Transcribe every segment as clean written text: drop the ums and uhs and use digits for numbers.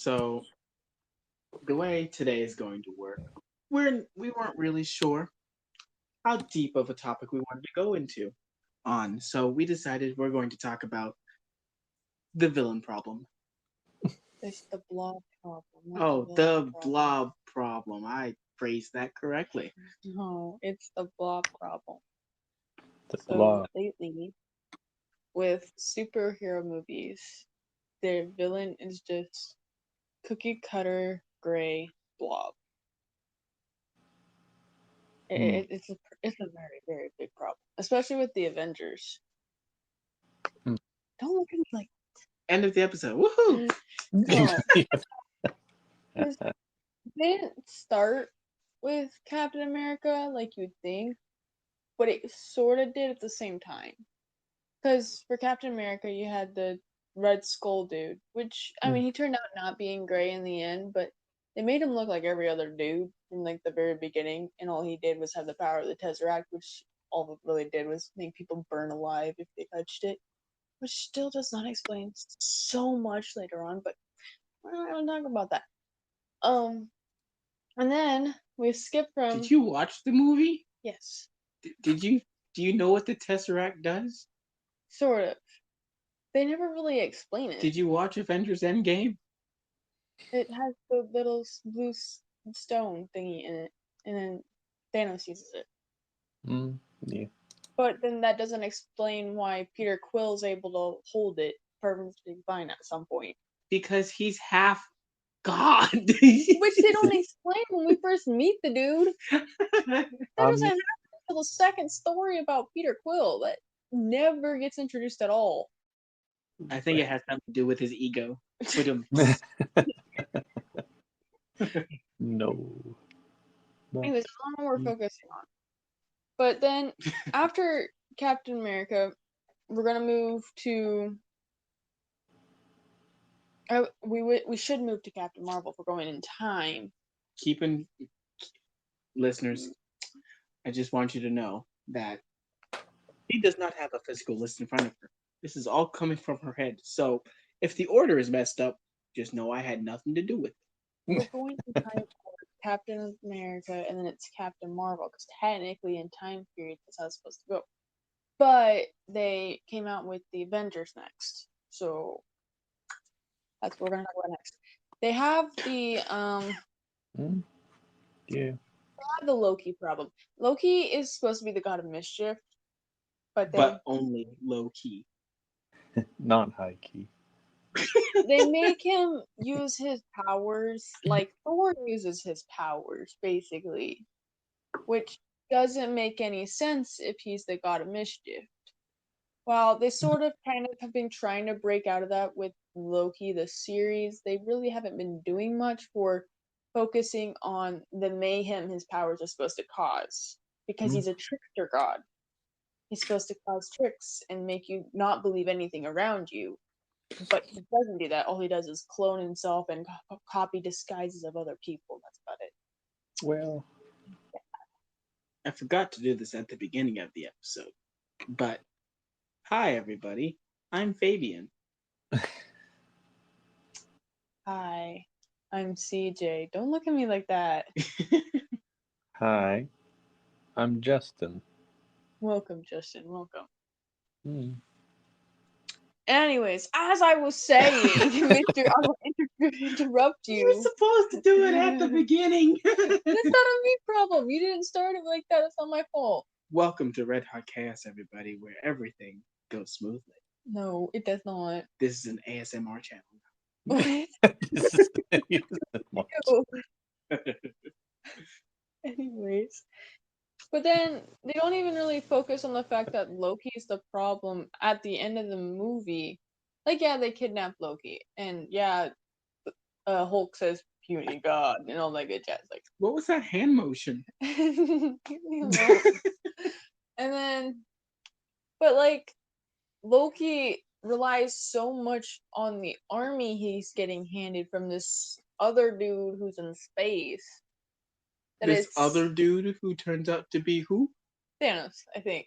So the way today is going to work, we weren't really sure how deep of a topic we wanted to go into on. So we decided we're going to talk about the villain problem. It's the blob problem, not the Oh, villain the problem. blob problem. I phrased that correctly. No, it's the blob problem. The So blob. lately, with superhero movies, their villain is just cookie cutter gray blob. Hmm. It's a very big problem, especially with the Avengers. Hmm. Don't look at me like End of the episode. Woohoo! no. 'Cause they didn't start with Captain America like you'd think, but it sort of did at the same time. Because for Captain America, you had the Red Skull dude, which I mean, he turned out not being gray in the end, but they made him look like every other dude from like the very beginning, and all he did was have the power of the Tesseract, which all it really did was make people burn alive if they touched it, which still does not explain so much later on. But we're not gonna talk about that. Um, and then we skip Did from you watch the movie? yes, Did you? Do you know what the Tesseract does? sort of. They never really explain it. Did you watch Avengers Endgame? It has the little blue stone thingy in it, and then Thanos uses it. Yeah. But then that doesn't explain why Peter Quill's able to hold it perfectly fine at some point. Because he's half God. Which they don't explain when we first meet the dude. That doesn't happen until the second story about Peter Quill. That never gets introduced at all. I think it has something to do with his ego. No. Anyways, that's not what we're focusing on. But then after Captain America, we're gonna move to. We should move to Captain Marvel if we're going in time. Keeping listeners, I just want you to know that she does not have a physical list in front of her. This is all coming from her head. So if the order is messed up, just know I had nothing to do with it. We're going in time for Captain America, and then it's Captain Marvel because technically in time period that's how it's supposed to go. But they came out with the Avengers next, so that's what we're gonna talk about next. They have Yeah. the Loki problem. Loki is supposed to be the god of mischief, but But only low key. Not high key. they make him use his powers like Thor uses his powers, basically, which doesn't make any sense if he's the god of mischief. While they sort of kind of have been trying to break out of that with Loki, the series, they really haven't been doing much for focusing on the mayhem his powers are supposed to cause. Because he's a trickster god. He's supposed to cause tricks and make you not believe anything around you. But he doesn't do that. All he does is clone himself and copy disguises of other people. That's about it. Well, I forgot to do this at the beginning of the episode. But hi everybody. I'm Fabian. Hi, I'm CJ. Don't look at me like that. hi. I'm Justin. Welcome, Justin. Welcome. Hmm. Anyways, as I was saying, Mister, I will interrupt You were you. supposed to do it at the beginning. That's not a me problem. You didn't start it like that. It's not my fault. Welcome to Red Hot Chaos, everybody, where everything goes smoothly. No, it does not. This is an ASMR channel. What? This is much. Ew. Anyways. But then they don't even really focus on the fact that Loki is the problem at the end of the movie. Like, yeah, they kidnap Loki, and yeah, Hulk says "puny god" and all that good jazz. Like, What was that hand motion? leave me alone. And then, but like, Loki relies so much on the army he's getting handed from this other dude who's in space that This it's other dude who turns out to be who? Thanos, I think.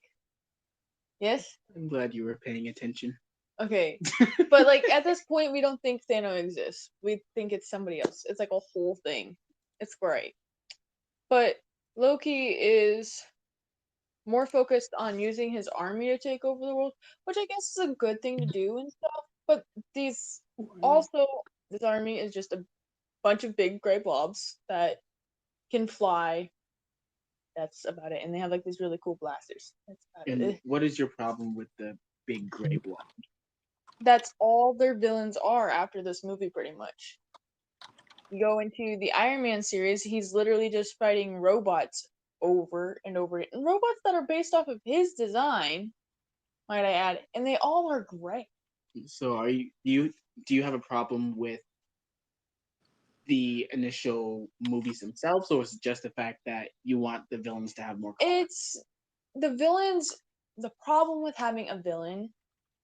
Yes. I'm glad you were paying attention. Okay. But like at this point we don't think Thanos exists. We think it's somebody else. It's like a whole thing. It's great. But Loki is more focused on using his army to take over the world, which I guess is a good thing to do and stuff. But these also this army is just a bunch of big gray blobs that can fly. That's about it. And they have like these really cool blasters. That's about And it. what is your problem with the big gray blob? That's all their villains are after this movie, pretty much. You go into the Iron Man series, he's literally just fighting robots over and over again. And robots that are based off of his design, might I add, and they all are gray. So do you have a problem with the initial movies themselves, or is it just the fact that you want the villains to have more color? It's the villains. The problem with having a villain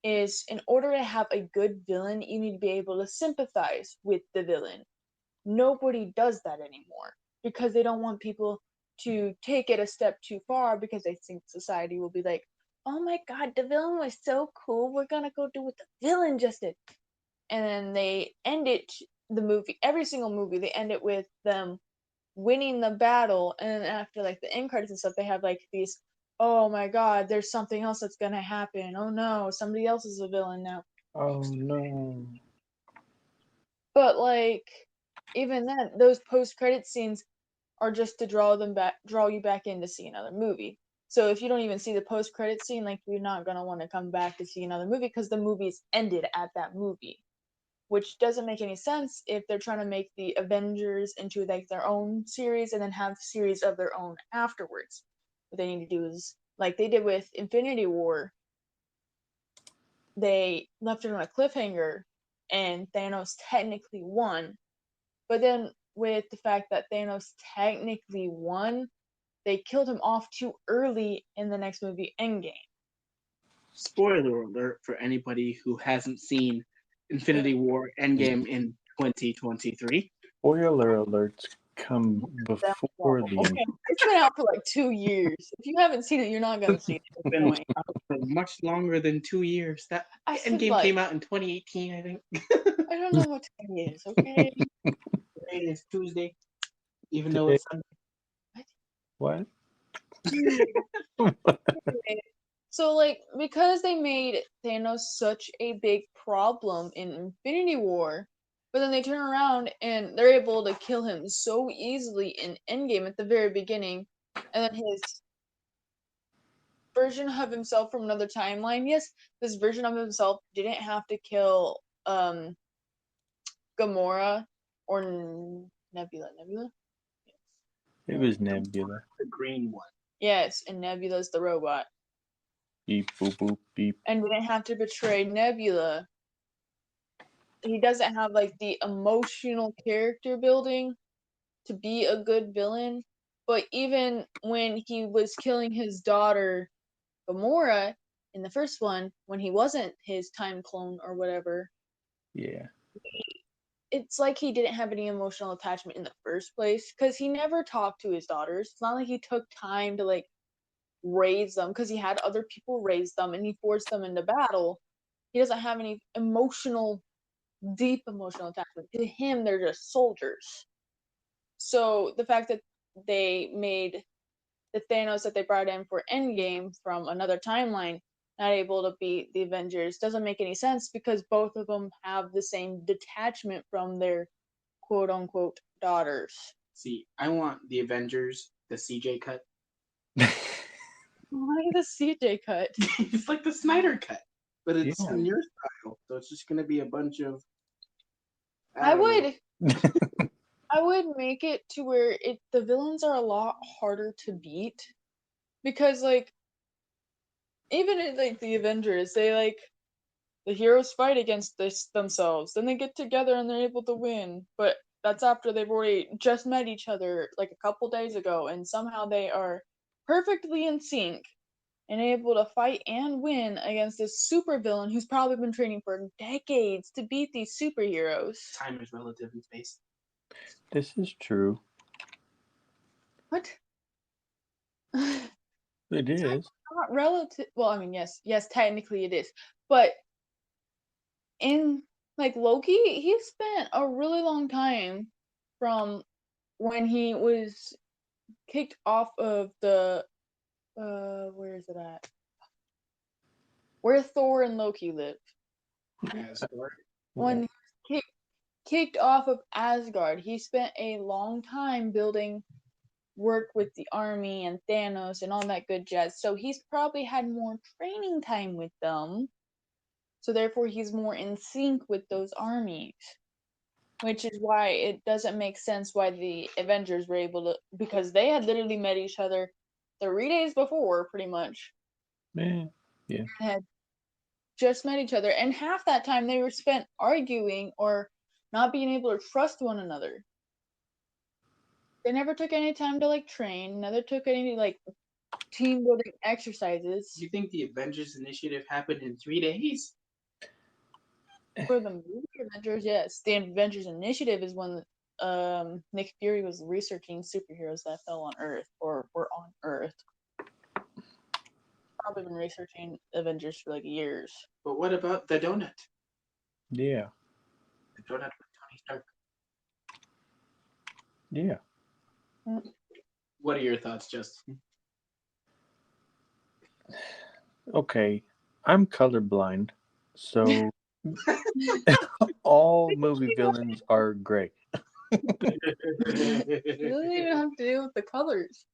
is in order to have a good villain, you need to be able to sympathize with the villain. Nobody does that anymore because they don't want people to take it a step too far because they think society will be like, oh my god, the villain was so cool, we're gonna go do what the villain just did. And then they end it, the movie, every single movie, they end it with them winning the battle, and then after like the end credits and stuff, they have like these, oh my god, there's something else that's gonna happen. Oh no, somebody else is a villain now. Oh no. But like even then, those post credit scenes are just to draw you back in to see another movie. So if you don't even see the post credit scene, like you're not gonna want to come back to see another movie because the movie's ended at that movie, which doesn't make any sense if they're trying to make the Avengers into like their own series and then have series of their own afterwards. What they need to do is like they did with Infinity War. They left it on a cliffhanger, and Thanos technically won. But then with the fact that Thanos technically won, they killed him off too early in the next movie, Endgame. Spoiler alert for anybody who hasn't seen Infinity War Endgame in 2023. Spoiler alerts come before the Okay, it's been out for like 2 years. If you haven't seen it, you're not gonna see it. It's been out for much longer than 2 years. That I said, Endgame like, came out in 2018, I think. I don't know what time it is. Okay. Today is Tuesday, even though Today- it's Sunday. What? So like because they made Thanos such a big problem in Infinity War, but then they turn around and they're able to kill him so easily in Endgame at the very beginning, and then his version of himself from another timeline. Yes, this version of himself didn't have to kill Gamora or Nebula. Nebula? It was Nebula. The green one. Yes, and Nebula's the robot. Beep boop boop beep. And didn't have to betray Nebula. He doesn't have like the emotional character building to be a good villain. But even when he was killing his daughter Gamora in the first one, when he wasn't his time clone or whatever, Yeah. it's like he didn't have any emotional attachment in the first place because he never talked to his daughters. It's not like he took time to like raise them because he had other people raise them and he forced them into battle. He doesn't have any deep emotional attachment. To him, they're just soldiers. So the fact that they made the Thanos that they brought in for Endgame from another timeline not able to beat the Avengers doesn't make any sense because both of them have the same detachment from their quote unquote daughters. See, I want the Avengers, the CJ cut. Why the CJ cut? It's like the Snyder cut, but it's Yeah. in your style. So it's just gonna be a bunch of. I don't know. would make it to where the villains are a lot harder to beat because like even in like the Avengers, they like the heroes fight against themselves, then they get together and they're able to win. But that's after they've already just met each other like a couple days ago, and somehow they are perfectly in sync and able to fight and win against this super villain who's probably been training for decades to beat these superheroes. Time is relative in space. This is true. What? It is. Not relative. Well, I mean, yes, technically it is, but in like Loki, he spent a really long time from when he was kicked off of the where is it at? Where Thor and Loki live. Asgard. When he was kicked off of Asgard, he spent a long time building work with the army and Thanos and all that good jazz. So he's probably had more training time with them. So therefore he's more in sync with those armies. Which is why it doesn't make sense why the Avengers were able to, because they had literally met each other 3 days before, pretty much. Man, yeah. Had just met each other, and half that time they were spent arguing or not being able to trust one another. They never took any time to like train, never took any like team building exercises. You think the Avengers Initiative happened in 3 days? For the movie Avengers, yes. The Avengers Initiative is when Nick Fury was researching superheroes that fell on Earth or were on Earth. Probably been researching Avengers for like years. But what about the donut? Yeah. The donut with Tony Stark. Yeah. What are your thoughts, Justin? Okay. I'm colorblind, so all movie villains are gray. It doesn't even have to do with the colors.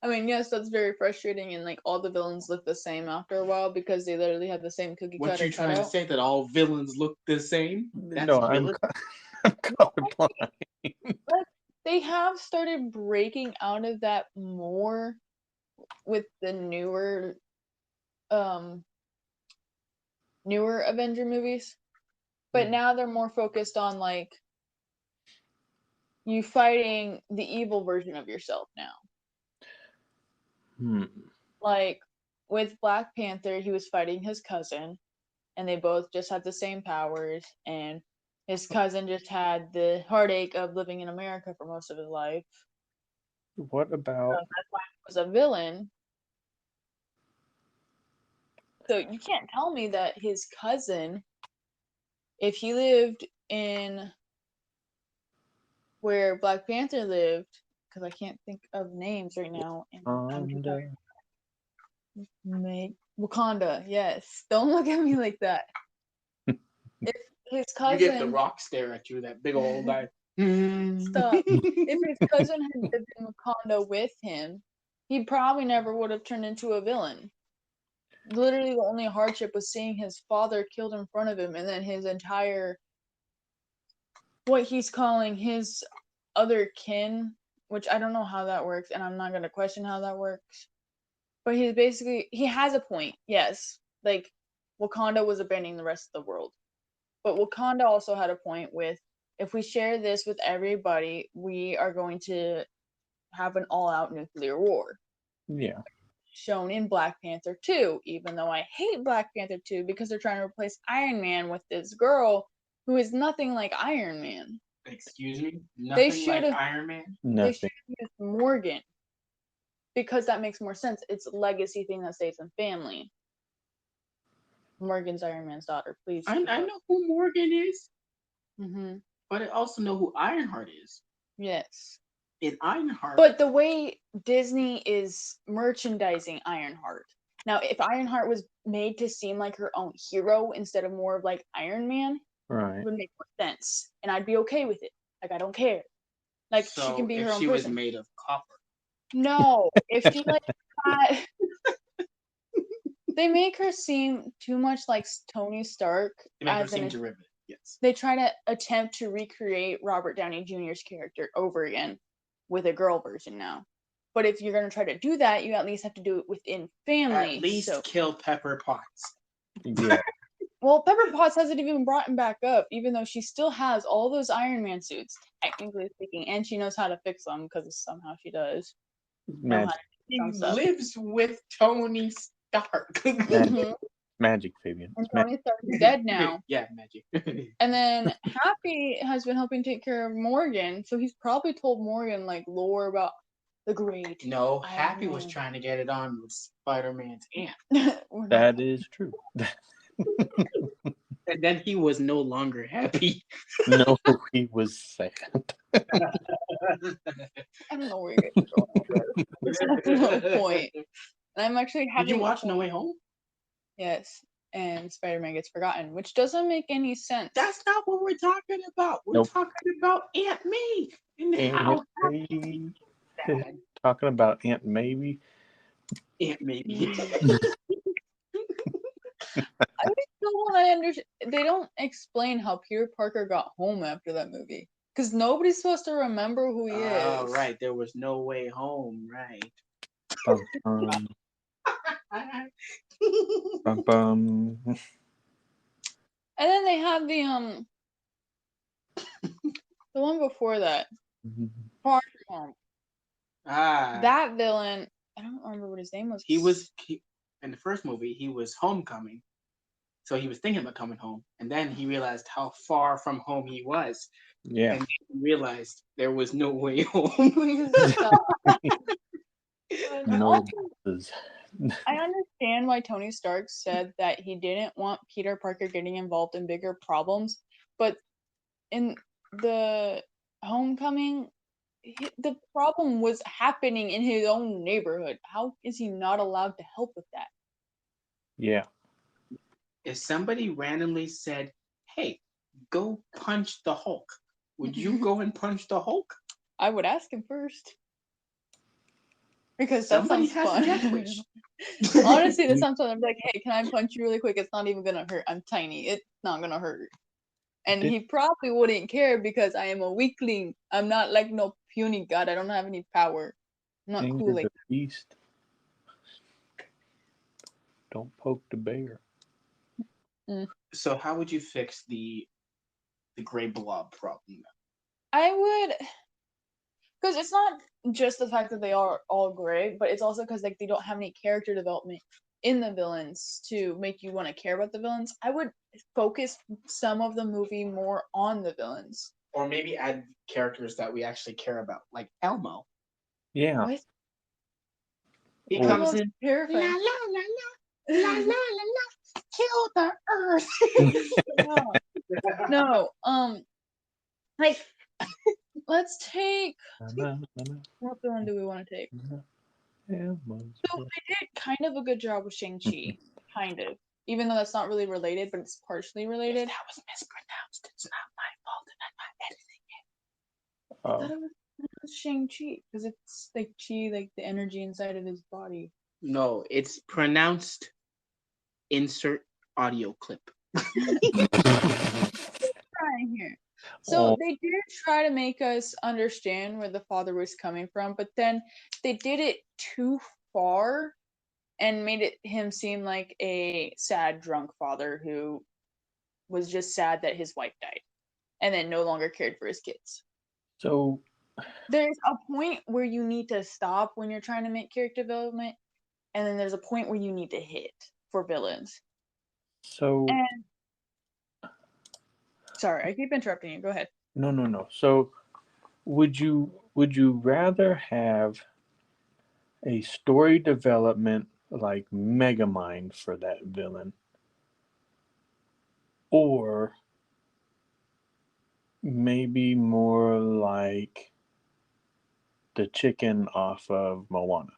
I mean, yes, that's very frustrating, and like all the villains look the same after a while because they literally have the same cookie What cutter you trying to cutout. say, that all villains look the same? That's No, I'm villain? I'm colorblind. But they have started breaking out of that more with the newer Avenger movies. But now they're more focused on like you fighting the evil version of yourself now. Like with Black Panther, he was fighting his cousin, and they both just had the same powers, and his cousin just had the heartache of living in America for most of his life. What about That's why he was a villain. So you can't tell me that his cousin, if he lived in where Black Panther lived, because I can't think of names right now. Wakanda, yes. Don't look at me like that. If his cousin, you get the Rock stare at you, that big old guy. Stop. If his cousin had lived in Wakanda with him, he probably never would have turned into a villain. Literally, the only hardship was seeing his father killed in front of him, and then his entire, what he's calling his other kin, which I don't know how that works, and I'm not going to question how that works. But he's basically, he has a point, yes. Like, Wakanda was abandoning the rest of the world. But Wakanda also had a point with, if we share this with everybody, we are going to have an all-out nuclear war. Yeah. Shown in Black Panther 2, even though I hate Black Panther 2 because they're trying to replace Iron Man with this girl who is nothing like Iron Man. Excuse me? Nothing like should've- Iron Man? They Nothing. should have used Morgan because that makes more sense. It's a legacy thing that stays in family. Morgan's Iron Man's daughter, please. I know who Morgan is, Mm-hmm. but I also know who Ironheart is. Yes. In Ironheart. But the way Disney is merchandising Ironheart. Now, if Ironheart was made to seem like her own hero instead of more of like Iron Man, Right. it would make more sense. And I'd be okay with it. Like, I don't care. Like, so she can be if her own she person. was made of copper. No. If she like got... They make her seem too much like Tony Stark. They make her seem derivative, yes. They try to attempt to recreate Robert Downey Jr.'s character over again with a girl version now. But if you're going to try to do that, you at least have to do it within family. At least kill Pepper Potts. Yeah. Well, Pepper Potts hasn't even brought him back up, even though she still has all those Iron Man suits, technically speaking, and she knows how to fix them because somehow she does. Magic. He lives with Tony Stark. Magic, Fabian. And Tony Stark is dead now. Yeah, magic. And then Happy has been helping take care of Morgan, so he's probably told Morgan like lore about the great. No, Happy was trying to get it on with Spider-Man's aunt. That is true. And then he was no longer happy. No, he was sad. I don't know where you're going with this. That's no point. And I'm actually Did having you watch No Way Home? yes, and Spider-Man gets forgotten, which doesn't make any sense. That's not what we're talking about. We're Nope. talking about Aunt May and how Aunt May. sad Talking about Aunt Maybe. Aunt May. I just don't want to understand. They don't explain how Peter Parker got home after that movie. Because nobody's supposed to remember who he Oh, is. right. There was no way home, right. Bum, bum, bum. And then they have the one before that. Far From Home. Ah. That villain, I don't remember what his name was. In the first movie, he was homecoming. So he was thinking about coming home. And then he realized how far from home he was. Yeah. And he realized there was no way home. No. I understand why Tony Stark said that he didn't want Peter Parker getting involved in bigger problems, but in the Homecoming, the problem was happening in his own neighborhood. How is he not allowed to help with that? Yeah. If somebody randomly said, "Hey, go punch the Hulk," would you go and punch the Hulk? I would ask him first. Because that Somebody sounds has fun. a death wish. Honestly, that sounds fun. I'm like, hey, can I punch you really quick? It's not even gonna hurt. I'm tiny. It's not gonna hurt. And he probably wouldn't care because I am a weakling. I'm not like no puny god. I don't have any power. I'm not Anger cool like the beast. Don't poke the bear. So how would you fix the gray blob problem? I would, because it's not just the fact that they are all gray, but it's also because like they don't have any character development in the villains to make you want to care about the villains. I would focus some of the movie more on the villains. Or maybe add characters that we actually care about, like Elmo. Yeah. What? He Or- comes in, la la terrifying. la la la la la, kill the earth. No, like let's take what villain do we want to take? So they did kind of a good job with Shang-Chi, kind of. Even though that's not really related, but it's partially related. That was mispronounced. It's not my fault, and I'm not editing it. I thought it was Shang-Chi because it's like chi, like the energy inside of his body. No, it's pronounced. Insert audio clip. Trying here. So they did try to make us understand where the father was coming from, but then they did it too far and made him seem like a sad drunk father who was just sad that his wife died and then no longer cared for his kids. So there's a point where you need to stop when you're trying to make character development, and then there's a point where you need to hit for villains. So and sorry, I keep interrupting you. Go ahead. No. So would you rather have a story development like Megamind for that villain, or maybe more like the chicken off of Moana?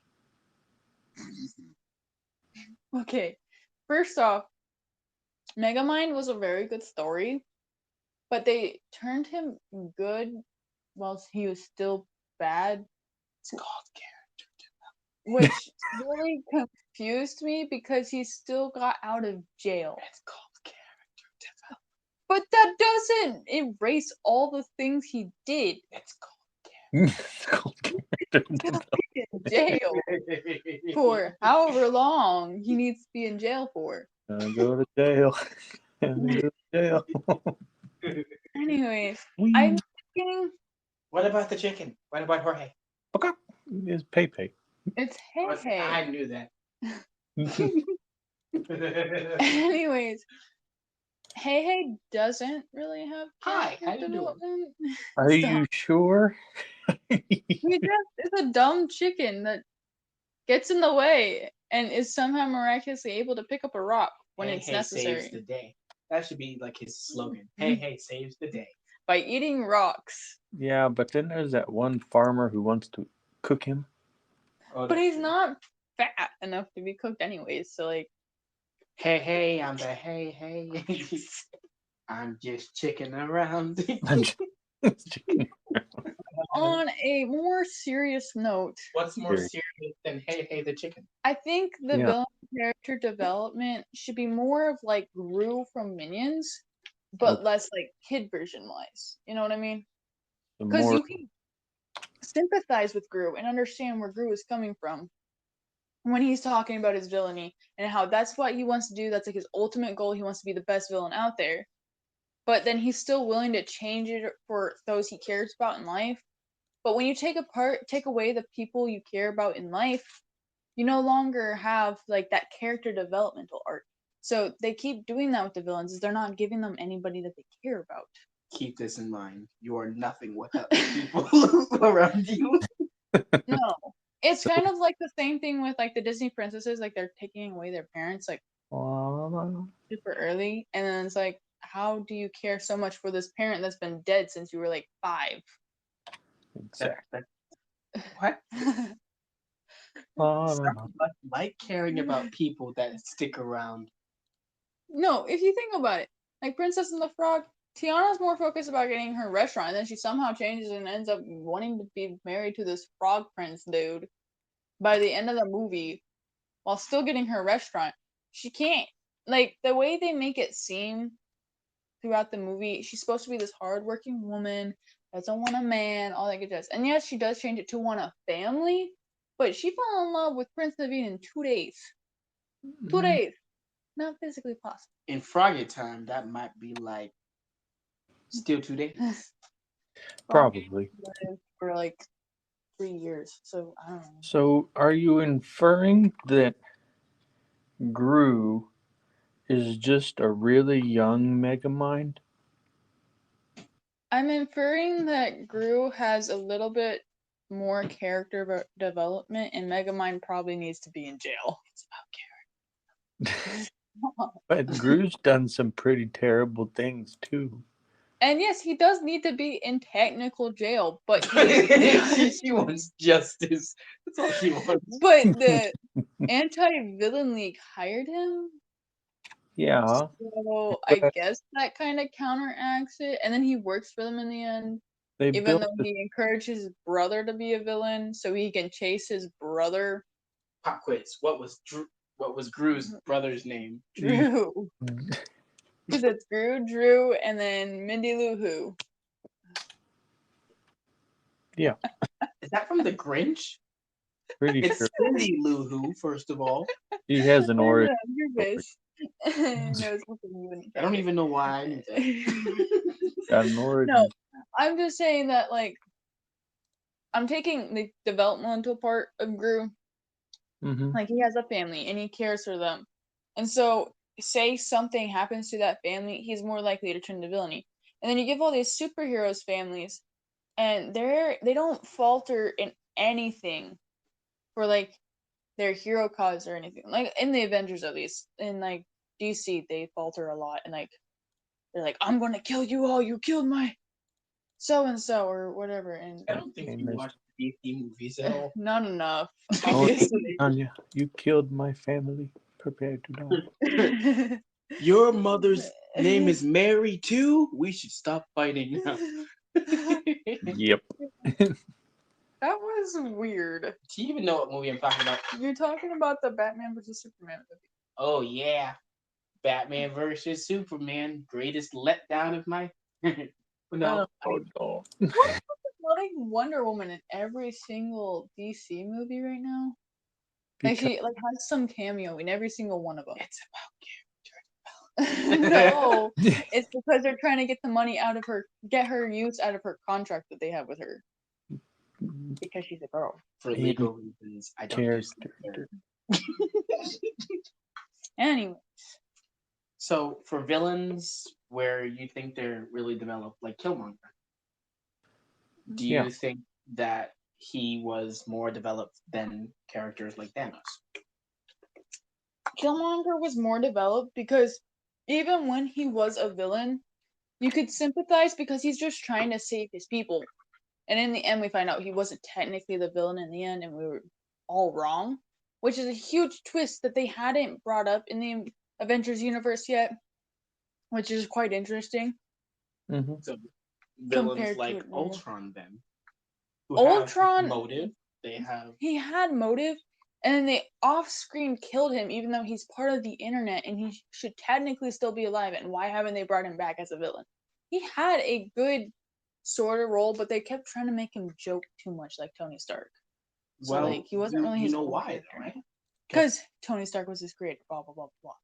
Okay, first off, Megamind was a very good story, but they turned him good whilst he was still bad. It's called character development. Which really confused me because he still got out of jail. It's called character development. But that doesn't erase all the things he did. It's called character development. In jail for however long he needs to be in jail for. Go to jail. Go to jail. Anyways, I'm thinking. What about the chicken? What about Jorge? It's Pepe. It's Hey. I knew that. Anyways, Hey doesn't really have Hi, how you development. Are you sure? It's a dumb chicken that gets in the way and is somehow miraculously able to pick up a rock when it's necessary. Saves the day. That should be like his slogan. Hey, saves the day. By eating rocks. Yeah, but then there's that one farmer who wants to cook him. Oh, But that's he's true. not fat enough to be cooked anyways, so like Hey, I'm the hey. I'm just chicking around. Chicken. on a more serious note, What's more Very. serious than hey the chicken? I think the Yeah. villain character development should be more of like Gru from Minions, but Okay. less like kid version wise. You know what I mean? The Because more you can sympathize with Gru and understand where Gru is coming from when he's talking about his villainy and how that's what he wants to do. That's like his ultimate goal. He wants to be the best villain out there. But then he's still willing to change it for those he cares about in life. But when you take away the people you care about in life, you no longer have like that character developmental arc. So they keep doing that with the villains, is they're not giving them anybody that they care about. Keep this in mind. You are nothing without the people around you. No. It's So- kind of like the same thing with like the Disney princesses, like they're taking away their parents like super early, and then it's like, how do you care so much for this parent that's been dead since you were like 5? Exactly. What? Some of us like caring about people that stick around. No, if you think about it, like Princess and the Frog, Tiana's more focused about getting her restaurant, and then she somehow changes and ends up wanting to be married to this frog prince dude by the end of the movie, while still getting her restaurant. She can't, like, the way they make it seem throughout the movie, she's supposed to be this hardworking woman, doesn't want a man, all that good jazz. And yes, she does change it to want a family, but she fell in love with Prince Naveen in 2 days. 2 days. Not physically possible. In Froggy time, that might be like still 2 days. Probably. For like 3 years, so I don't know. So, are you inferring that Gru is just a really young Megamind? I'm inferring that Gru has a little bit more character development, and Megamind probably needs to be in jail. It's about character. But Gru's done some pretty terrible things too. And yes, he does need to be in technical jail, but she wants justice. That's all she wants. but the anti-villain league hired him, Yeah. so I guess that kind of counteracts it. And then he works for them in the end, They even built though he encourages his brother to be a villain, so he can chase his brother. Pop quiz. What was Gru's brother's name? Drew. Because it's Drew, and then Mindy Lou Who. Yeah. Is that from the Grinch? Pretty It's sure Cindy Lou Who, first of all. he has an origin. No, it's something you wouldn't I don't get. even know why I knew that. Got an origin. No, I'm just saying that, like, I'm taking the developmental part of Gru. Mm-hmm. Like, he has a family, and he cares for them. And so, say something happens to that family, he's more likely to turn to villainy. And then you give all these superheroes families, and they don't falter in anything for, like, their hero cause or anything. Like, in the Avengers, at least. In, like, DC, they falter a lot, and, like, they're like, I'm gonna kill you all, you killed my so-and-so, or whatever, and I don't think you watch DC movies at all. not enough, Oh, obviously. Anya, you killed my family. Prepare to die. Your mother's name is Mary too? We should stop fighting now. Yep. That was weird. Do you even know what movie I'm talking about? You're talking about the Batman versus Superman movie. Oh yeah. Batman versus Superman. Greatest letdown of my no. Oh, no. Like Wonder Woman in every single DC movie right now. Like, Because she like has some cameo in every single one of them. It's No, it's because they're trying to get the money out of her, get her use out of her contract that they have with her, because she's a girl. for legal reasons. I don't character. Anyway, So for villains where you think they're really developed, like Killmonger, do you Yeah. think that he was more developed than characters like Thanos? Killmonger was more developed because even when he was a villain, you could sympathize because he's just trying to save his people. And in the end, we find out he wasn't technically the villain in the end, and we were all wrong, which is a huge twist that they hadn't brought up in the Avengers universe yet, which is quite interesting. Mm-hmm. So villains Compared to like it normal. Ultron then. Who Ultron- have motive. They have He had motive, and then they off-screen killed him, even though he's part of the internet and he should technically still be alive. And why haven't they brought him back as a villain? He had a good sort of role, but they kept trying to make him joke too much, like Tony Stark. So well, like he wasn't really you his know own why character. though, right? Because Tony Stark was his creator, blah blah blah blah.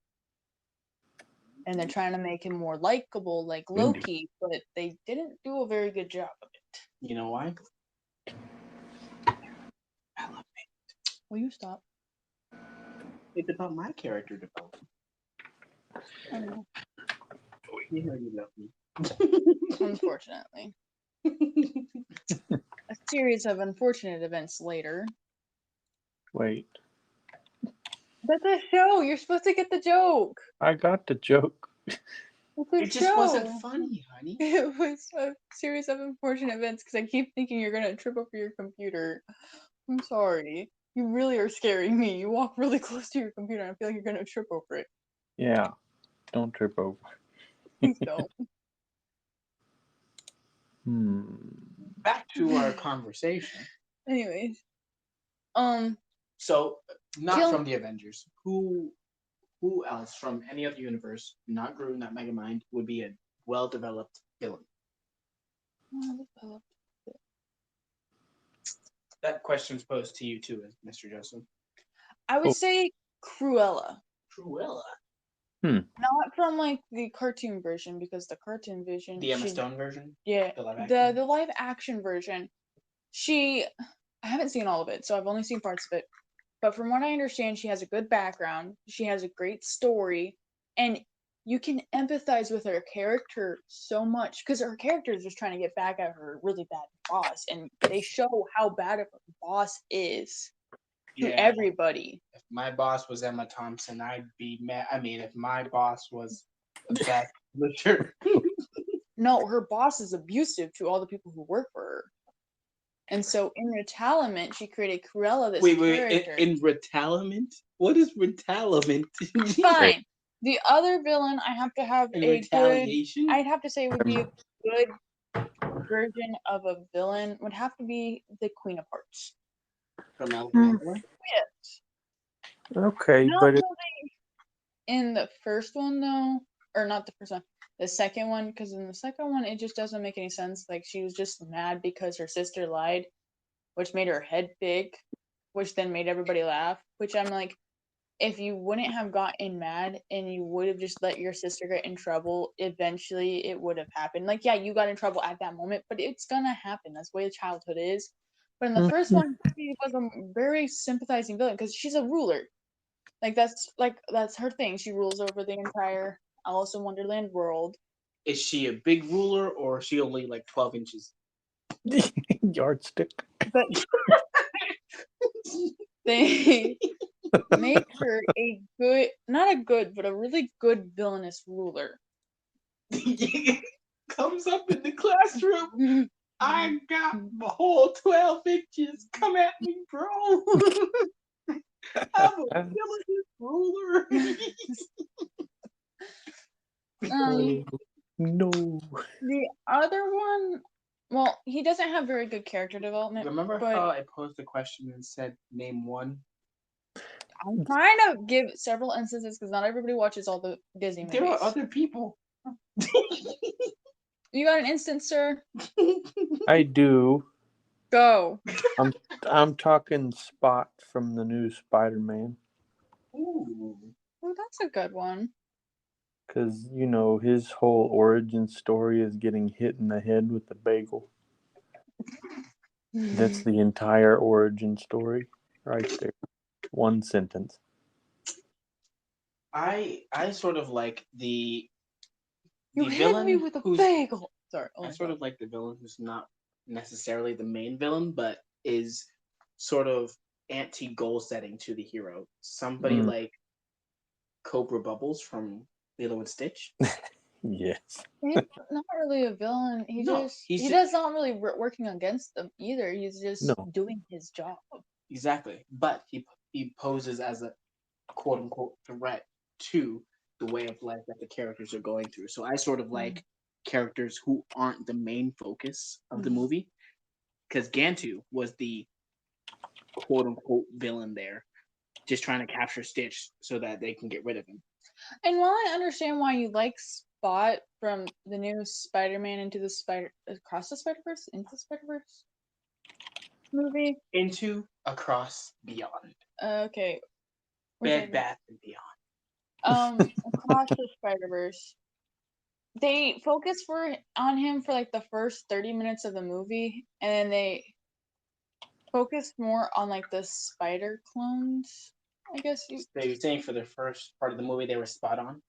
And they're trying to make him more likable, like Loki, but they didn't do a very good job of it. You know why? Will you stop? It's about my character development. I don't know. You know you love me. Unfortunately. A series of unfortunate events later. Wait, That's a show. You're supposed to get the joke. I got the joke. It's a It just show. wasn't funny, honey. It was a series of unfortunate events because I keep thinking you're gonna trip over your computer. I'm sorry. You really are scaring me. You walk really close to your computer and I feel like you're gonna trip over it. Yeah, don't trip over. Please don't. Back to our conversation. Anyways. So, not Kill- from the Avengers. Who else from any other universe, not Groot, not Megamind, would be a well-developed villain? That question's posed to you too, Mr. Joseph. I would say Cruella. Cruella. Not from like the cartoon version because the cartoon version. The Emma Stone version? Yeah, The live action? the live action version. I haven't seen all of it, so I've only seen parts of it. But from what I understand, she has a good background. She has a great story, and you can empathize with her character so much because her character is just trying to get back at her really bad boss, and they show how bad of a boss is to everybody. If my boss was Emma Thompson, I'd be mad. I mean, if my boss was a bad publisher. No, her boss is abusive to all the people who work for her. And so in Retalement, she created Cruella, this character. In Retalement? What is Retalement? Fine. The other villain I have to have In a Retaliation? good, I'd have to say would be a good version of a villain would have to be the Queen of Hearts. From Alabama? Yes. Okay, Not but really in the first one though, or not the first one, the second one, because in the second one it just doesn't make any sense. Like she was just mad because her sister lied, which made her head big, which then made everybody laugh. Which I'm like, if you wouldn't have gotten mad and you would have just let your sister get in trouble, eventually it would have happened. Like, yeah, you got in trouble at that moment, but it's gonna happen. That's the way childhood is. But in the first one, she was a very sympathizing villain because she's a ruler. That's her thing. She rules over the entire Alice in Wonderland world. Is she a big ruler or is she only like 12 inches? yardstick. But they make her a good, not a good, but a really good villainous ruler. Comes up in the classroom. I got my whole 12 inches. Come at me, bro. I'm a villainous ruler. No. The other one, well, he doesn't have very good character development. Remember but how I posed the question and said, name one? I'm trying to give several instances because not everybody watches all the Disney movies. There are other people. You got an instance, sir? I do. Go. I'm talking Spot from the new Spider-Man. Ooh. Oh, that's a good one. Because, you know, his whole origin story is getting hit in the head with a bagel. That's the entire origin story right there. One sentence. I sort of like the You hit villain me with a bagel. Sorry. I sort of like the villain who's not necessarily the main villain, but is sort of anti-goal setting to the hero. Somebody like Cobra Bubbles from Lilo and Stitch. Yes. He's not really a villain. He No, just he's he just- does not really working against them either. He's just No. doing his job. Exactly, but he poses as a quote unquote threat to the way of life that the characters are going through. So I sort of like characters who aren't the main focus of the movie, because Gantu was the quote unquote villain there, just trying to capture Stitch so that they can get rid of him. And while I understand why you like Spot from the new Spider-Man into the Across the Spider-Verse movie. Into Across Beyond. Okay. Bed Bath and Beyond. Across the Spider-Verse. They focus on him for like the first 30 minutes of the movie, and then they focus more on like the spider clones. I guess So you're saying for the first part of the movie they were spot on?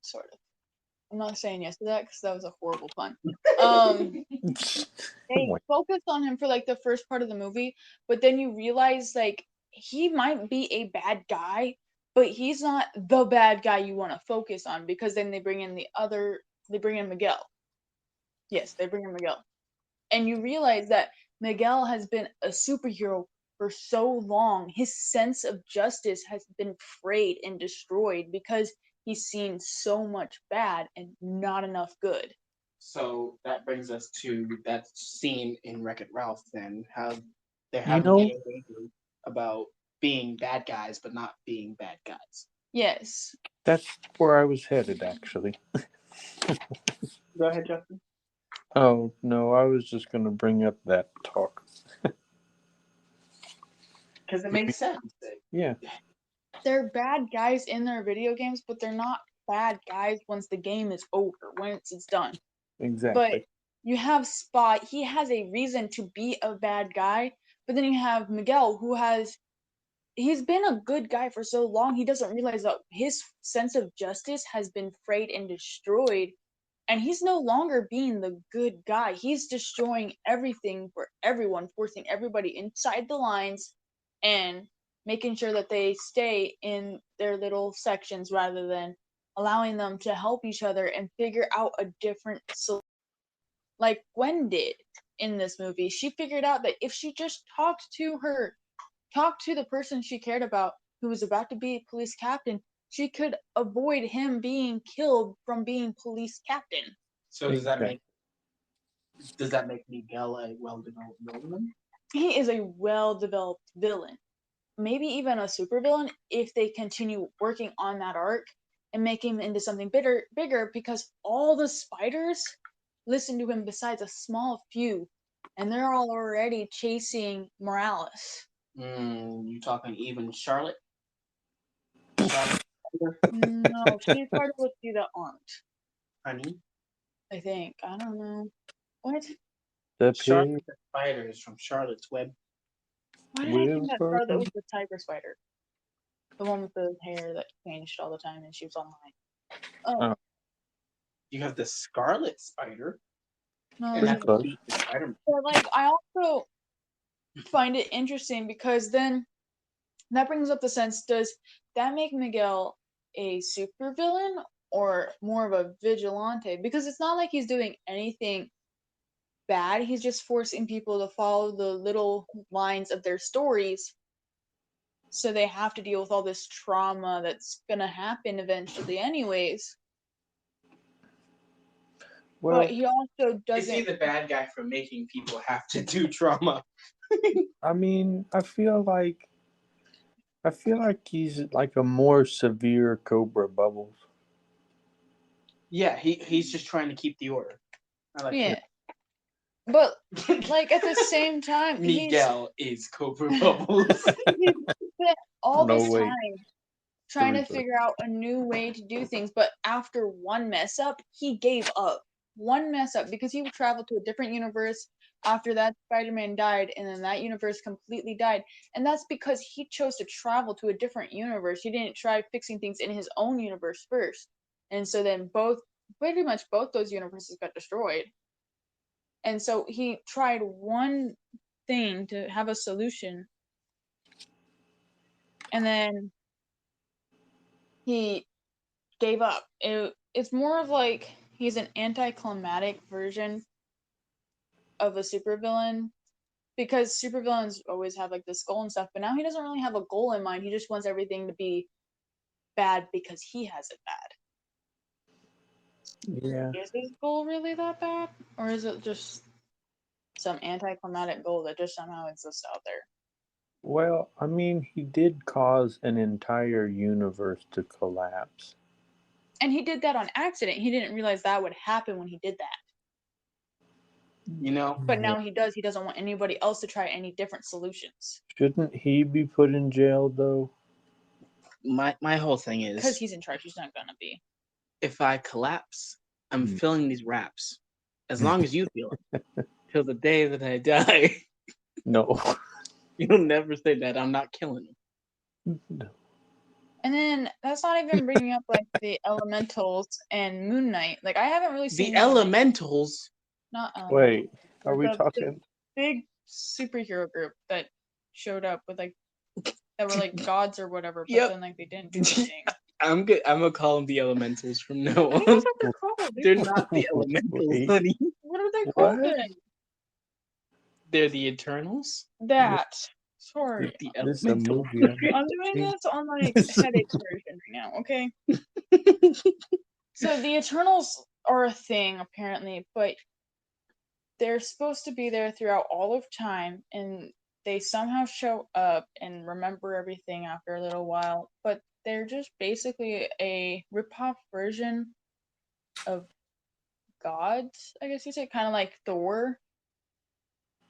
sort of. I'm not saying yes to that because that was a horrible pun. They focused on him for like the first part of the movie, but then you realize like he might be a bad guy, but he's not the bad guy you want to focus on, because then they bring in Miguel. Yes, they bring in Miguel. And you realize that Miguel has been a superhero for so long. His sense of justice has been frayed and destroyed because he's seen so much bad and not enough good. So that brings us to that scene in Wreck-It Ralph then, how they're You having know- a debate about being bad guys but not being bad guys. Yes. That's where I was headed, actually. Go ahead, Justin. Oh, no, I was just going to bring up that talk. Because it makes sense. Yeah, They're bad guys in their video games, but they're not bad guys once the game is over, once it's done. exactly. But you have Spot, he has a reason to be a bad guy, but then you have Miguel, he's been a good guy for so long, he doesn't realize that his sense of justice has been frayed and destroyed, and he's no longer being the good guy. He's destroying everything for everyone, forcing everybody inside the lines and making sure that they stay in their little sections rather than allowing them to help each other and figure out a different solution. Like Gwen did in this movie. She figured out that if she just talked to the person she cared about who was about to be police captain, she could avoid him being killed from being police captain. So does that make Miguel a well-developed villain? He is a well-developed villain. Maybe even a supervillain if they continue working on that arc and make him into something bigger, because all the spiders listen to him besides a small few, and they're all already chasing Morales. You talking even Charlotte? No, she's part of the few that aren't. Honey? I think. I don't know. What? The Charlotte the spider is from Charlotte's Web. Why did I think that Charlotte was the tiger spider? The one with the hair that changed all the time and she was online. Oh. You have the Scarlet Spider. No, And no, that's no. the Spider-Man. But like, I also find it interesting because then that brings up the sense: does that make Miguel a supervillain or more of a vigilante? Because it's not like he's doing anything bad. He's just forcing people to follow the little lines of their stories, so they have to deal with all this trauma that's gonna happen eventually, anyways. Well, But he also Is he doesn't. the bad guy for making people have to do trauma? I mean, I feel like he's like a more severe Cobra Bubbles. Yeah, he's just trying to keep the order. I like Yeah. But like at the same time, Miguel is Cobra Bubbles. he's spent all No this way. time trying to Seriously. figure out a new way to do things, but after one mess up, he gave up. One mess up because he would travel to a different universe after that Spider-Man died, and then that universe completely died. And that's because he chose to travel to a different universe. He didn't try fixing things in his own universe first. And so then pretty much both those universes got destroyed. And so he tried one thing to have a solution, and then he gave up. It's more of like he's an anticlimactic version of a supervillain, because supervillains always have like this goal and stuff, but now he doesn't really have a goal in mind. He just wants everything to be bad because he has it bad. Yeah. Is his goal really that bad? Or is it just some anticlimactic goal that just somehow exists out there? Well, I mean, he did cause an entire universe to collapse. And he did that on accident. He didn't realize that would happen when he did that. You know, But now he does. He doesn't want anybody else to try any different solutions. Shouldn't he be put in jail, though? my whole thing Because is, he's in charge. He's not going to be. if I collapse, I'm Hmm. filling these raps. As long as you feel it, till the day that I die. No. You'll never say that I'm not killing him. No. And then that's not even bringing up like the Elementals and Moon Knight. Like I haven't really seen The Elementals. not Wait, are we the talking? big superhero group that showed up with like that were like gods or whatever, but Yep. then like they didn't do anything. I'm good. I'm gonna call them the Elementals from now I think on. that's what they're called. They're not the Elementals, Wait. honey. What are they called What? then? They're the Eternals. That. Sorry. The This is a Elementals. movie. I'm doing this on like This is- headache version right now, okay? So the Eternals are a thing apparently, but they're supposed to be there throughout all of time, and they somehow show up and remember everything after a little while, but they're just basically a rip-off version of gods, I guess you say, kind of like Thor.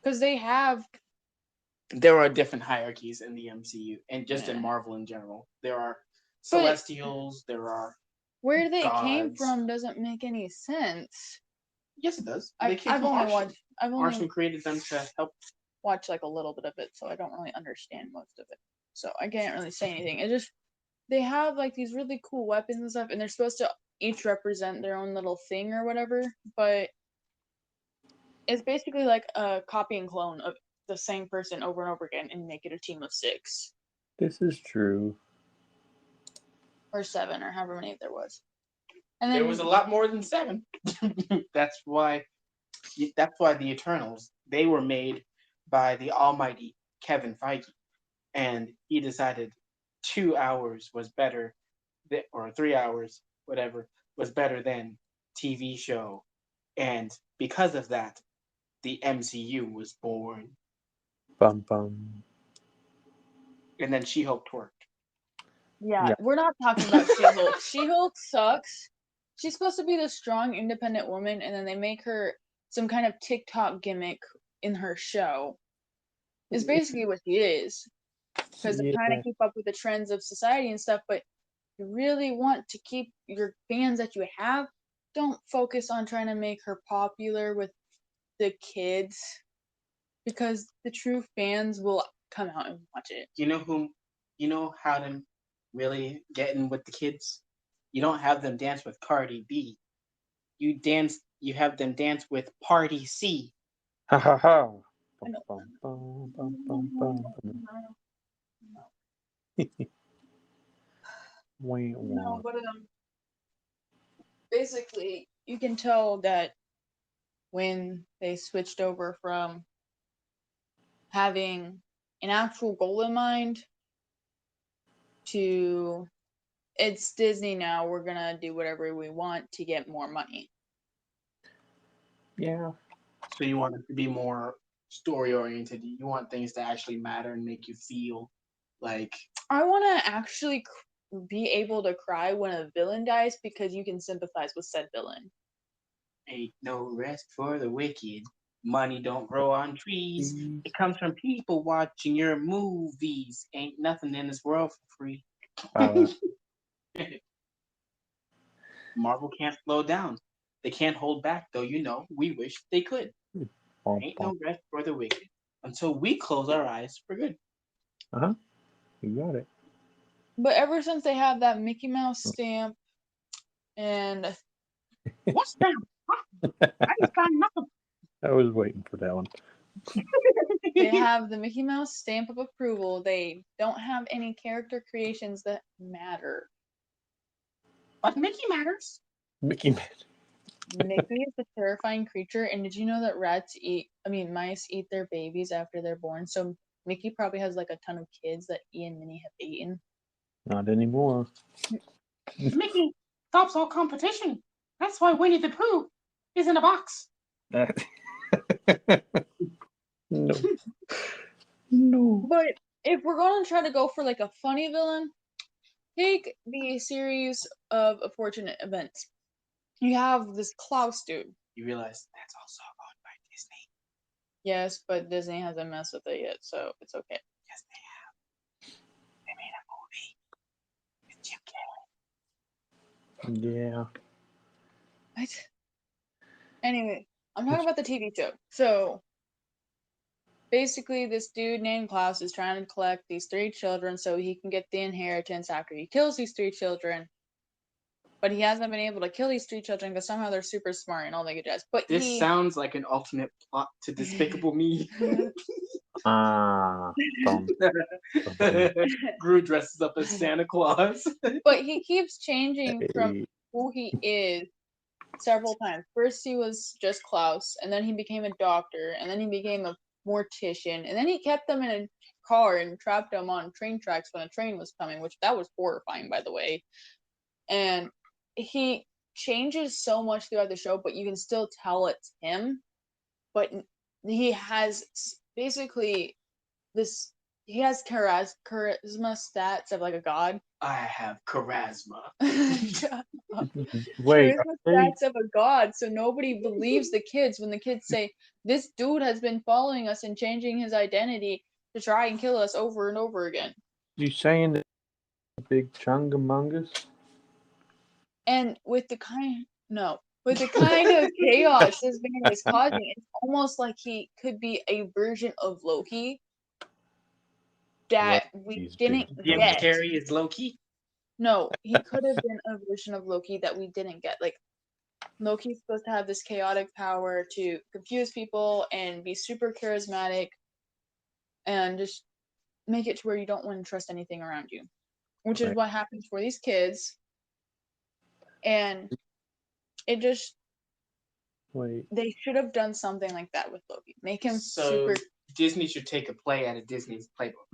Because they have There are different hierarchies in the MCU and just in Yeah. Marvel in general. There are But- Celestials. There are. where they came gods. from doesn't make any sense. Yes, it does. I've only created them to help. watched like a little bit of it, so I don't really understand most of it. So I can't really say anything. It just they have like these really cool weapons and stuff, and they're supposed to each represent their own little thing or whatever, but it's basically like a copy and clone of the same person over and over again and make it a team of 6 This is true. or 7 or however many there was. And then There was a lot more than 7. That's why the Eternals, they were made by the almighty Kevin Feige, and he decided 2 hours was better, or 3 hours, whatever, was better than TV show, and because of that, the MCU was born. Bum bum. And then She-Hulk twerked. Yeah, we're not talking about She-Hulk. She-Hulk sucks. She's supposed to be the strong, independent woman, and then they make her some kind of TikTok gimmick in her show. Is basically what she is. Because they're trying to keep up with the trends of society and stuff, but you really want to keep your fans that you have, don't focus on trying to make her popular with the kids. Because the true fans will come out and watch it. You know how to really get in with the kids? You don't have them dance with Cardi B. You have them dance with Party C. Ha ha ha. I know. Bum, bum, bum, bum, bum, bum. Wait, No, what? but basically, you can tell that when they switched over from having an actual goal in mind to it's Disney now, we're gonna do whatever we want to get more money. Yeah. So you want it to be more story oriented. You want things to actually matter and make you feel like I want to actually be able to cry when a villain dies because you can sympathize with said villain. ain't no rest for the wicked. Money don't grow on trees. It comes from people watching your movies. Ain't nothing in this world for free. Marvel can't slow down. They can't hold back, though. We wish they could. Ain't no rest for the wicked. Until we close our eyes for good. You got it. But ever since they have that Mickey Mouse stamp and What's that? I just found nothing. I was waiting for that one. they have the Mickey Mouse stamp of approval, they don't have any character creations that matter. But Mickey matters. Mickey Mouse. Mickey is a terrifying creature, and did you know that mice eat their babies after they're born? So Mickey probably has like a ton of kids that he and Minnie have eaten. Not anymore. Mickey stops all competition. That's why Winnie the Pooh is in a box. No. No. But if we're going to try to go for like a funny villain, take the series of unfortunate events. You have this Klaus dude. You realize that's also owned by Disney. Yes, but Disney hasn't messed with it yet, so it's okay. Yes, they have. They made a movie with Jim Carrey. Yeah. What? Anyway, I'm talking about the TV show. So basically, this dude named Klaus is trying to collect these 3 children so he can get the inheritance after he kills these 3 children. But he hasn't been able to kill these 3 children because somehow they're super smart and all that good jazz. But This sounds like an alternate plot to Despicable Me. Gru dresses up as Santa Claus. But he keeps changing from Hey. who he is several times. First he was just Klaus, and then he became a doctor, and then he became a mortician, and then he kept them in a car and trapped them on train tracks when a train was coming, which that was horrifying, by the way. And he changes so much throughout the show, but you can still tell it's him. But he has basically this. He has charisma stats of like a god. I have charisma. Wait. Charisma stats of a god, so nobody believes the kids when the kids say, "This dude has been following us and changing his identity to try and kill us over and over again." You saying that big chungamungus? And with the kind of chaos this man is causing, it's almost like he could be a version of Loki that we He's didn't Jim get. Carrey is Loki. No, he could have been a version of Loki that we didn't get. Like, Loki's supposed to have this chaotic power to confuse people and be super charismatic and just make it to where you don't want to trust anything around you, which is Right. what happens for these kids. And it just, Wait. they should have done something like that with Loki. Make him So super. Disney should take a play out of Disney's playbook.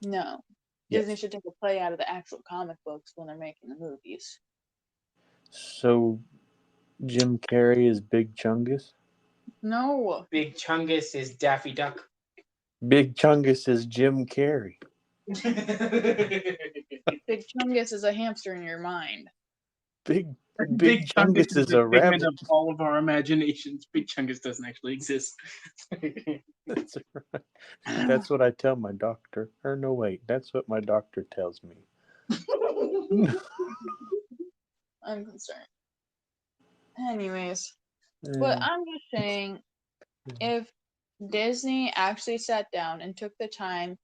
No. Yes. Disney should take a play out of the actual comic books when they're making the movies. So Jim Carrey is Big Chungus? No. Big Chungus is Daffy Duck. Big Chungus is Jim Carrey. Big Chungus is a hamster in your mind. Big Chungus is a rabbit. of all of our imaginations. Big Chungus doesn't actually exist. That's right. That's what I tell my doctor. Or no, wait. That's what my doctor tells me. I'm concerned. Anyways, but I'm just saying, if Disney actually sat down and took the time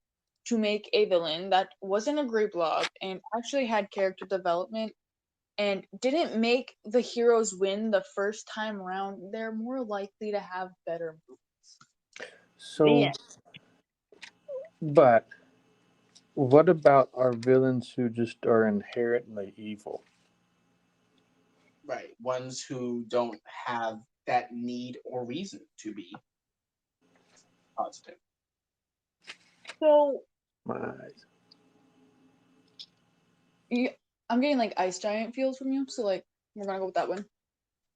to make a villain that wasn't a great blob and actually had character development and didn't make the heroes win the first time around, they're more likely to have better movies. So, Yeah. but what about our villains who just are inherently evil? Right. Ones who don't have that need or reason to be positive. So My eyes. I'm getting like ice giant feels from you, so like we're gonna go with that one.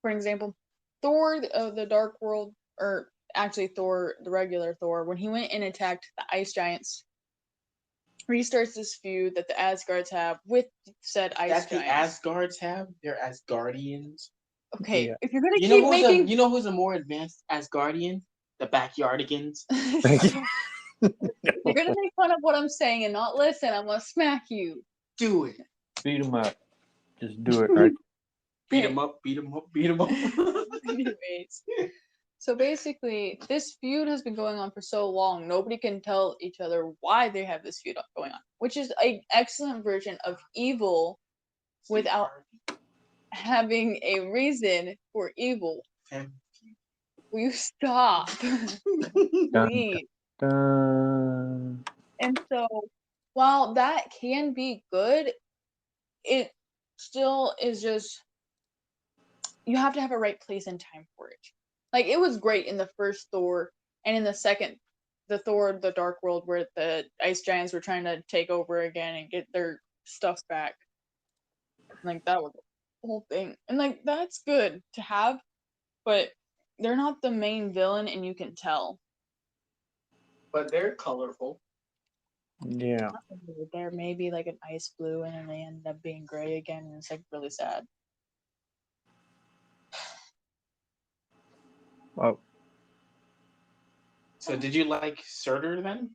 For example, Thor of the Dark World, or actually Thor, the regular Thor, when he went and attacked the ice giants, restarts this feud that the Asgards have with said ice That the giants. Asgards have? They're Asgardians. Okay, Yeah. if you're gonna You keep know making, you know who's a more advanced Asgardian? The Backyardigans. you're gonna make fun of what I'm saying and not listen, I'm gonna smack you. Do it. Beat him up. Just do it right. Beat him up, beat him up, beat him up. Anyways, so basically, this feud has been going on for so long, nobody can tell each other why they have this feud going on, which is an excellent version of evil without having a reason for evil. Will you stop? Please. Dun. And so, while that can be good, it still is just you have to have a right place and time for it. Like it was great in the first Thor and in the second, the Thor: The Dark World, where the ice giants were trying to take over again and get their stuff back. Like that was the whole thing, and like that's good to have, but they're not the main villain, and you can tell. But they're colorful. Yeah. They're maybe like an ice blue, and then they end up being gray again, and it's like really sad. Oh, So did you like Surtur then?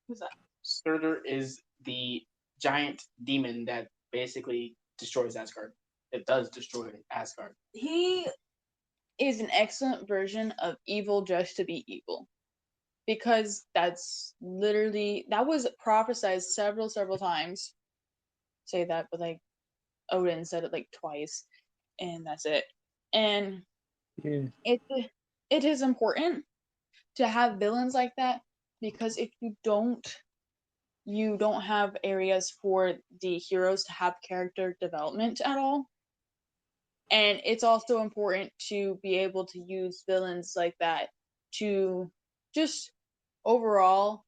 Who's that? Surtur is the giant demon that basically destroys Asgard. It does destroy Asgard. He is an excellent version of evil just to be evil. Because that's literally that was prophesized several times. Say that, but like Odin said it like twice, and that's it. And yeah. it is important to have villains like that, because if you don't have areas for the heroes to have character development at all. And it's also important to be able to use villains like that to just overall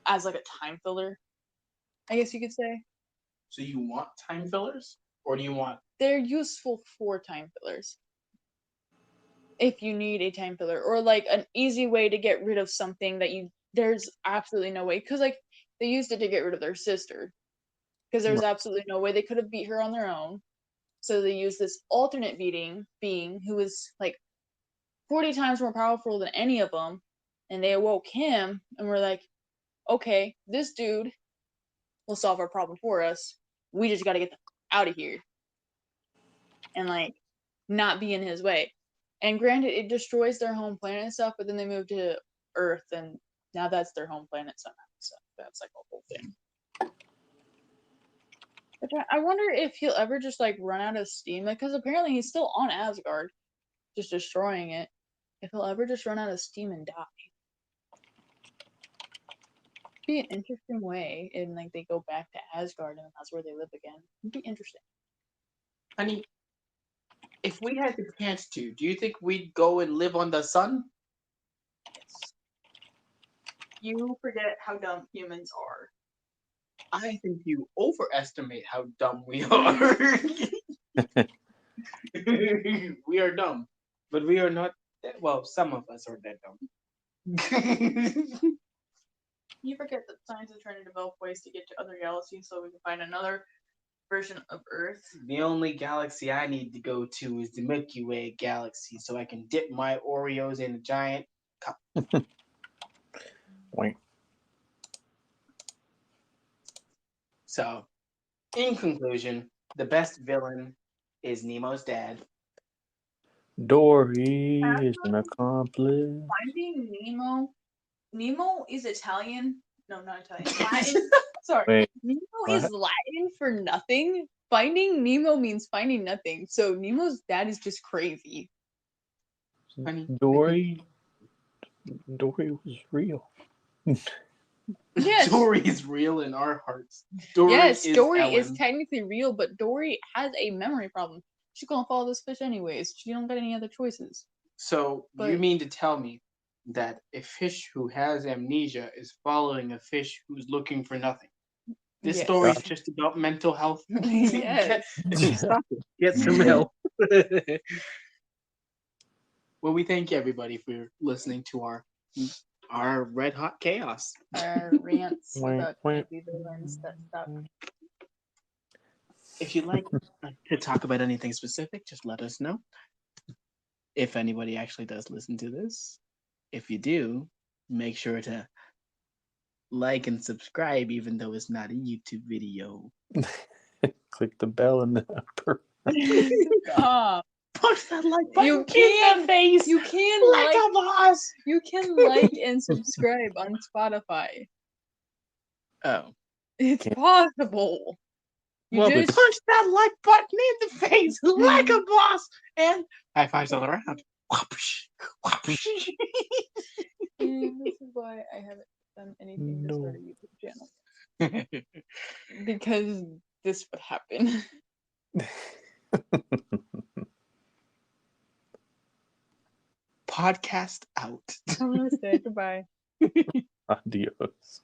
as like a time filler, I guess you could say. So you want time fillers? Or do you want They're useful for time fillers. If you need a time filler, or like an easy way to get rid of something that there's absolutely no way, because like they used it to get rid of their sister, because there's absolutely no way they could have beat her on their own. So they used this alternate being who was like 40 times more powerful than any of them, and they awoke him and were like, okay, this dude will solve our problem for us. We just got to get out of here and like not be in his way. And granted, it destroys their home planet and stuff, but then they move to Earth, and now that's their home planet somehow. So that's like a whole thing. But I wonder if he'll ever just like run out of steam, because apparently he's still on Asgard, just destroying it. If he'll ever just run out of steam and die. Be an interesting way, and like they go back to Asgard and that's where they live again. It'd be interesting. honey? If we had the chance to, do you think we'd go and live on the sun? Yes. You forget how dumb humans are. I think you overestimate how dumb we are. We are dumb, but we are not. Well, some of us are that dumb. You forget that science is trying to develop ways to get to other galaxies so we can find another version of Earth. The only galaxy I need to go to is the Milky Way galaxy, so I can dip my Oreos in a giant cup. Wait. So, in conclusion, the best villain is Nemo's dad. Dory is an accomplice. Finding Nemo is Italian. No, not Italian. Latin. Sorry. Wait, Nemo what? is Latin for nothing. Finding Nemo means finding nothing. So Nemo's dad is just crazy. Honey, Dory was real. Yes. Dory is real in our hearts. Dory Yes, is Dory Ellen. is technically real, but Dory has a memory problem. She's gonna follow this fish anyways. She don't got any other choices. So you But- mean to tell me that a fish who has amnesia is following a fish who's looking for nothing? This Yes. story is just about mental health. Yes. Stop it. Get some help. Well, we thank everybody for listening to our red hot chaos. Our rants about Wait. creepy villains that stuff. If you'd like to talk about anything specific, just let us know. If anybody actually does listen to this, if you do, make sure to like and subscribe, even though it's not a YouTube video. Click the bell in the upper. Stop. Punch that like button You in can the face. You can Like a boss. You can like and subscribe on Spotify. Oh. It's Can't- possible. You Well, just Punch that like button in the face like a boss. And high fives all around. Whoosh, whoosh. And this is why I haven't done anything to start a YouTube channel. Because this would happen. Podcast out. Namaste. Goodbye. Adios.